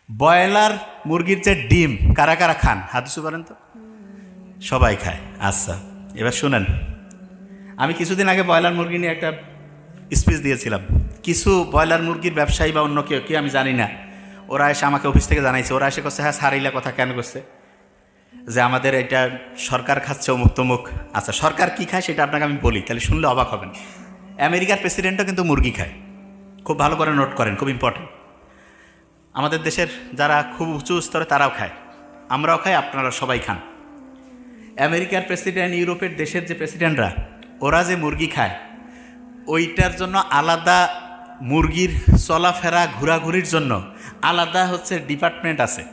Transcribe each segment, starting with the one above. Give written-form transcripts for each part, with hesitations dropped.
Broiler মুরগির যে ডিম কারা কারা খান হাত উঁচু করেন তো। সবাই খায়। আচ্ছা, এবার শুনেন, আমি কিছুদিন আগে ব্রয়লার মুরগি নিয়ে একটা স্পিচ দিয়েছিলাম। কিছু ব্রয়লার মুরগির ব্যবসায়ী বা অন্য কেউ কি আমি জানি না, ওরা এসে আমাকে অফিস থেকে জানাইছে, ওরা এসে করছে হ্যাঁ সারিলা কথা কেন করছে যে আমাদের এটা সরকার খাচ্ছে অমুক তমুক। আচ্ছা, সরকার কী খায় সেটা আপনাকে আমি বলি, তাহলে শুনলে অবাক হবেন। আমেরিকার প্রেসিডেন্টও কিন্তু মুরগি খায়। খুব ভালো করে নোট করেন, খুব ইম্পর্টেন্ট। আমাদের দেশের যারা খুব উঁচু স্তরে তারাও খায়, আমরাও খাই, আপনারা সবাই খান। আমেরিকার প্রেসিডেন্ট, ইউরোপের দেশের যে প্রেসিডেন্টরা, ওরা যে মুরগি খায় ওইটার জন্য আলাদা, মুরগির চলাফেরা ঘোরাঘুরির জন্য আলাদা হচ্ছে ডিপার্টমেন্ট আছে।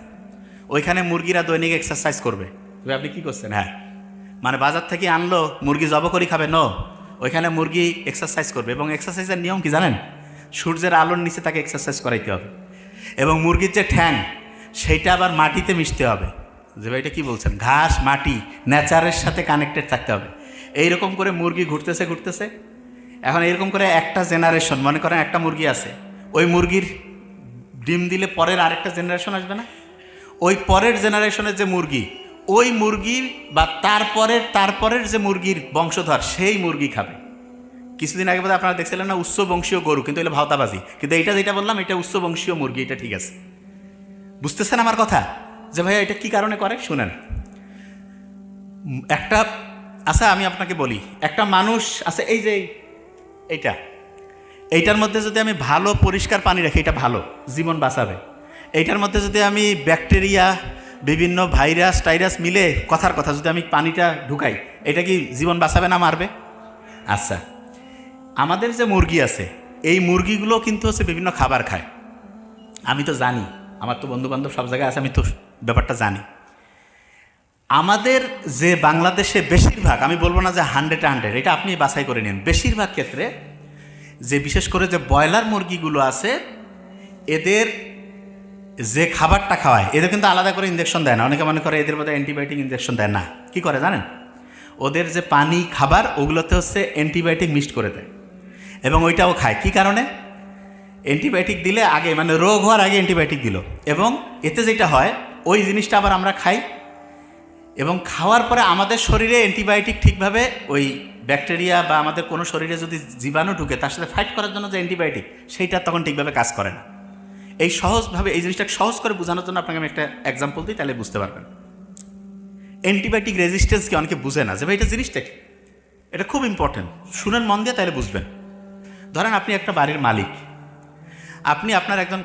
ওইখানে মুরগিরা দৈনিক এক্সারসাইজ করবে। তবে আপনি কী করছেন? হ্যাঁ, মানে বাজার থেকে আনলো মুরগি জব করি খাবে? নো, ওইখানে মুরগি এক্সারসাইজ করবে। এবং এক্সারসাইজের নিয়ম কি জানেন? সূর্যের আলোর নিচে তাকে এক্সারসাইজ করাইতে হবে। এবং মুরগির যে ঠ্যাং সেইটা আবার মাটিতে মিশতে হবে। যে ভাই এটা কী বলছেন? ঘাস, মাটি, নেচারের সাথে কানেক্টেড থাকতে হবে। এইরকম করে মুরগি ঘুরতেছে ঘুরতেছে। এখন এরকম করে একটা জেনারেশন, মনে করেন একটা মুরগি আছে, ওই মুরগির ডিম দিলে পরের আরেকটা জেনারেশন আসবে না? ওই পরের জেনারেশনের যে মুরগি, ওই মুরগির বা তারপরের যে মুরগির বংশধর, সেই মুরগি খাবে। কিছুদিন আগে বোধহয় আপনারা দেখছিলেন না উচ্চ বংশীয় গরু, কিন্তু এগুলো ভাওতাবাজি। কিন্তু এইটা যেটা বললাম এটা উচ্চ বংশীয় মুরগি, এটা ঠিক আছে। বুঝতেছেন আমার কথা? যে ভাইয়া এটা কি কারণে করে শুনেন। একটা আচ্ছা আমি আপনাকে বলি, একটা মানুষ আছে, এই যে এইটার মধ্যে যদি আমি ভালো পরিষ্কার পানি রাখি, এটা ভালো, জীবন বাঁচাবে। এইটার মধ্যে যদি আমি ব্যাকটেরিয়া, বিভিন্ন ভাইরাস টাইরাস মিলে, কথার কথা, যদি আমি পানিটা ঢুকাই, এটা কি জীবন বাঁচাবে না মারবে? আচ্ছা, আমাদের যে মুরগি আছে, এই মুরগিগুলো কিন্তু হচ্ছে বিভিন্ন খাবার খায়। আমি তো জানি, আমার তো বন্ধুবান্ধব সব জায়গায় আছে, আমি তো ব্যাপারটা জানি। আমাদের যে বাংলাদেশে বেশিরভাগ, আমি বলবো না যে 100, এটা আপনি বাছাই করে নিন, বেশিরভাগ ক্ষেত্রে যে বিশেষ করে যে ব্রয়লার মুরগিগুলো আছে, এদের যে খাবারটা খাওয়ায়, এদের কিন্তু আলাদা করে ইঞ্জেকশন দেয় না। অনেকে মনে করে এদের মধ্যে অ্যান্টিবায়োটিক ইঞ্জেকশন দেয় না। কি করে জানেন? ওদের যে পানি, খাবার, ওগুলোতে হচ্ছে অ্যান্টিবায়োটিক মিক্সড করে দেয় এবং ওইটাও খায়। কি কারণে? অ্যান্টিবায়োটিক দিলে আগে, মানে রোগ হওয়ার আগে অ্যান্টিবায়োটিক দিল, এবং এতে যেটা হয় ওই জিনিসটা আবার আমরা খাই, এবং খাওয়ার পরে আমাদের শরীরে অ্যান্টিবায়োটিক ঠিকভাবে ওই ব্যাকটেরিয়া বা আমাদের কোনো শরীরে যদি জীবাণু ঢুকে তার সাথে ফাইট করার জন্য যে অ্যান্টিবায়োটিক, সেইটা তখন ঠিকভাবে কাজ করে না। এই সহজভাবে এই জিনিসটাকে সহজ করে বোঝানোর জন্য আপনাকে আমি একটা এক্সাম্পল দিই, তাহলে বুঝতে পারবেন। অ্যান্টিবায়োটিক রেজিস্ট্যান্স কি অনেকে বুঝে না, যে ভাই এটা জিনিসটা কি। এটা খুব ইম্পর্টেন্ট, শুনেন মন দিয়ে, তাহলে বুঝবেন। ধরেন আপনি একটা বাড়ির মালিক, আপনি আপনার একজন